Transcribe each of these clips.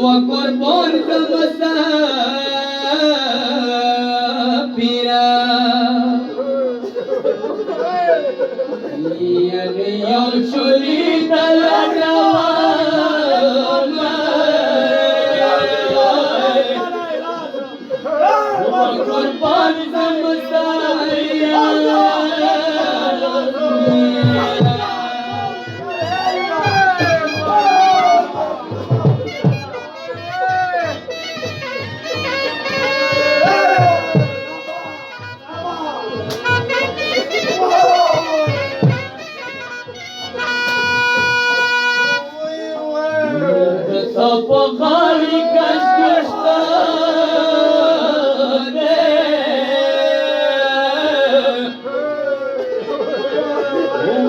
وقربان مسافرا يوم شريد الأجوام وقربان فقالي كشكشتاني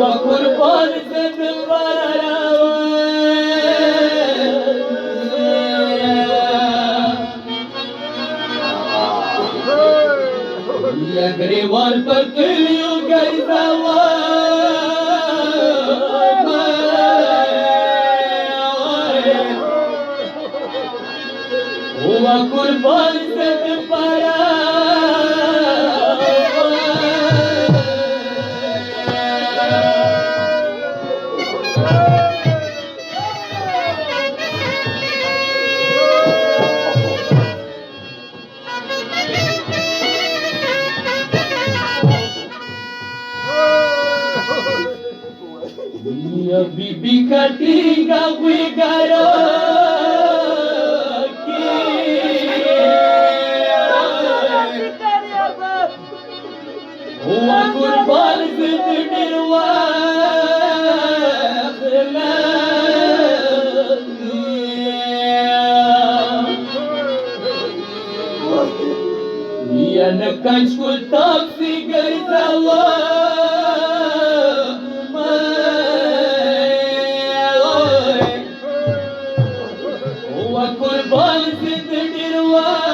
وقربان زد يا غريوان پر کلیو گئی وقربان زد پرا या बीबी कटिंगा हुई गरो हुआ कुर्बान जिद निर्वाह या नकंच कुल तापसी गर्दावा कुर्बान जिद निर्वाह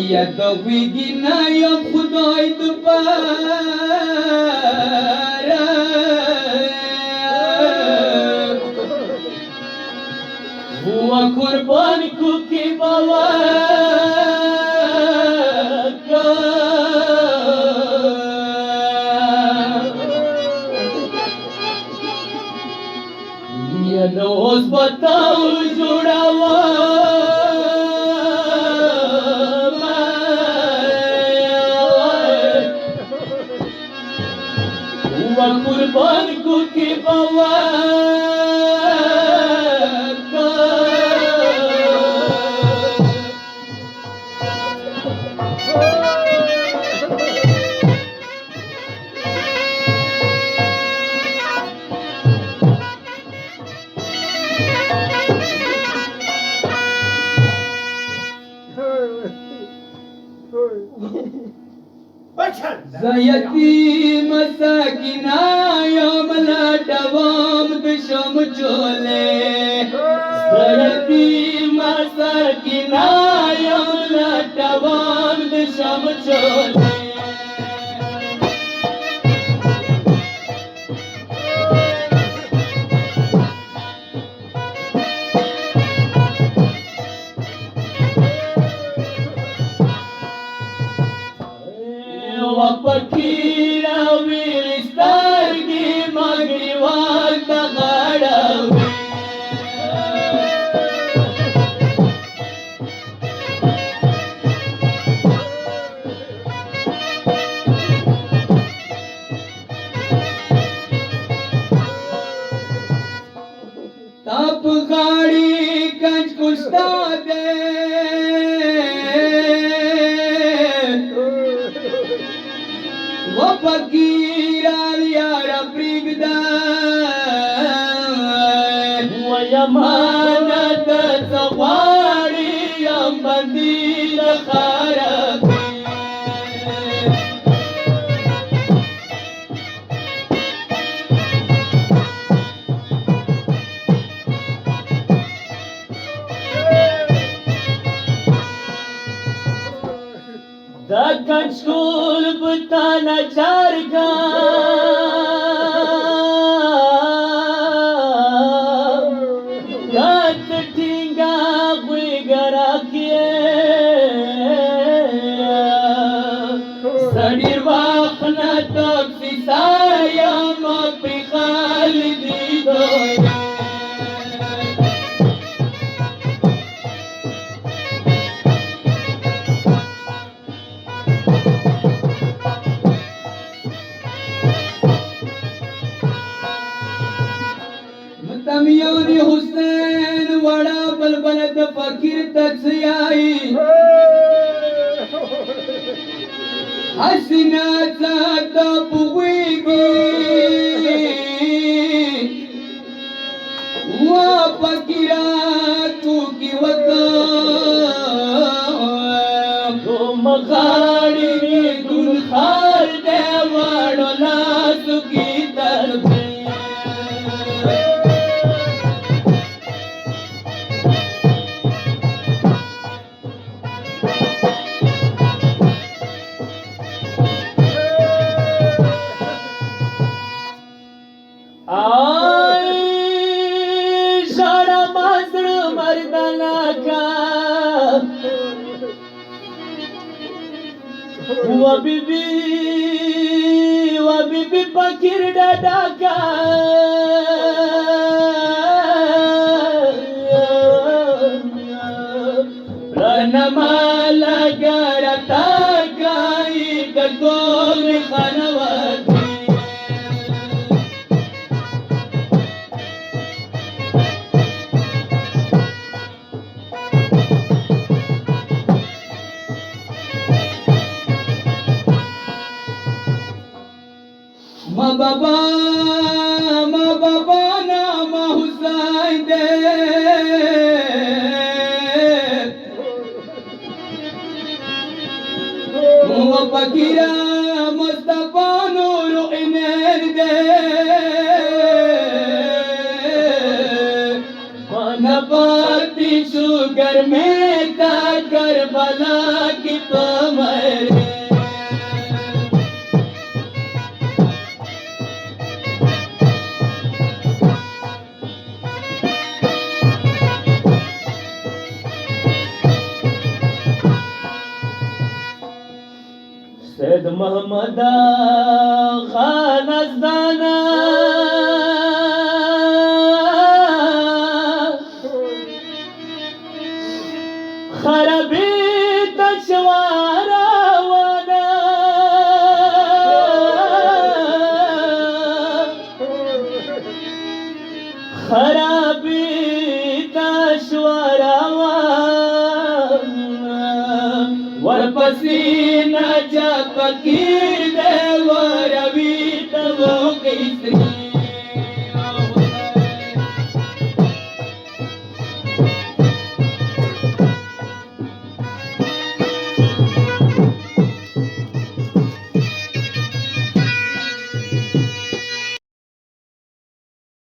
या तो विगिना या खुदाई दोबारा हुआ कुर्बान को की बाबा या नोस बताओ जुड़ावा कुर्बान को की बाबा यतीम सकिना यम लटवाम दशम चोले यतीम सकिना यम लटवाम दशम चोले Wakira wilistargi magriwal tagarawi Tap gadi kanch kusta de Fakira yara prigda wa yamanat sawari ambandil kharabi دا کنچکول بتانا چار کا کت ٹھینگا غوی گرا کیے سڑیر واقنا تاکسی سایا ما پی خالدی دویا تمیونی حسین وڑا بلبلت فقیر تکسیائی حسینہ چاہتا پوئیگی وا فقیراتو کی وطا تو مخاڑی دن خار دے وڑو لاسو کی طرفیں wa bibi fakir dadaka rana mala garata gai gol khanawati ما بابا نام حسین دے وہ فقیرہ مصطفیٰ نور عمیر دے مانا پاتی شوگر میں تا کربلا کی پمر سید محمد خان ازدانا خرابی تشوارا وانا خرابی تشوارا وانا ورپسی نجا فقیر دے